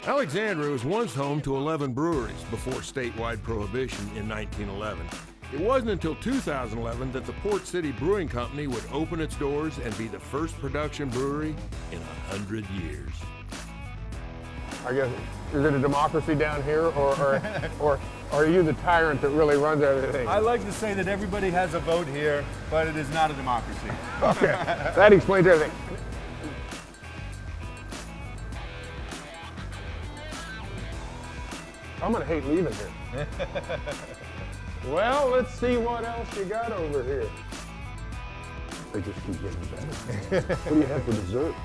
Alexandria was once home to 11 breweries before statewide prohibition in 1911. It wasn't until 2011 that the Port City Brewing Company would open its doors and be the first production brewery in 100 years. I guess, is it a democracy down here, or are you the tyrant that really runs everything? I like to say that everybody has a vote here, but it is not a democracy. Okay, that explains everything. I'm gonna hate leaving here. Well, let's see what else you got over here. They just keep getting better. What do you have for dessert?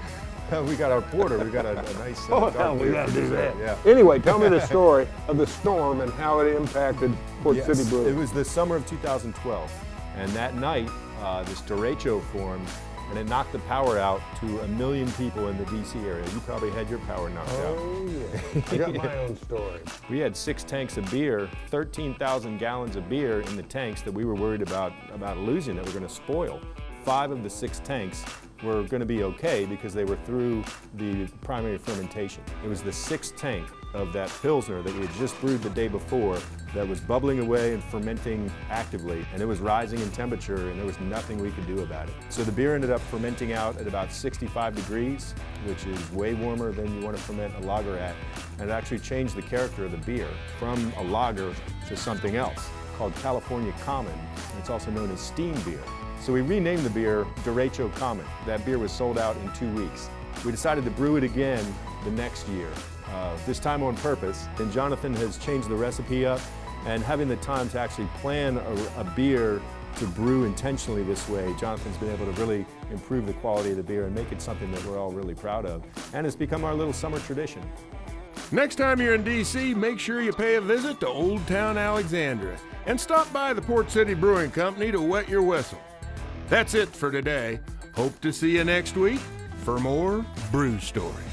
We got our porter. We got a nice. Oh, hell, we gotta do that. Yeah. Anyway, tell me the story of the storm and how it impacted Port City Brewing. It was the summer of 2012, and that night, this derecho formed, and it knocked the power out to 1 million people in the DC area. You probably had your power knocked out. Oh, yeah. I got my own story. We had 6 tanks of beer, 13,000 gallons of beer in the tanks that we were worried about losing, that were going to spoil. 5 of the 6 tanks were going to be okay because they were through the primary fermentation. It was the 6th tank of that Pilsner that we had just brewed the day before that was bubbling away and fermenting actively, and it was rising in temperature, and there was nothing we could do about it. So the beer ended up fermenting out at about 65 degrees, which is way warmer than you want to ferment a lager at, and it actually changed the character of the beer from a lager to something else called California Common, and it's also known as steam beer. So we renamed the beer Derecho Common. That beer was sold out in 2 weeks. We decided to brew it again the next year, this time on purpose. And Jonathan has changed the recipe up, and having the time to actually plan a beer to brew intentionally this way, Jonathan's been able to really improve the quality of the beer and make it something that we're all really proud of. And it's become our little summer tradition. Next time you're in DC, make sure you pay a visit to Old Town Alexandria and stop by the Port City Brewing Company to wet your whistle. That's it for today. Hope to see you next week for more Brew Stories.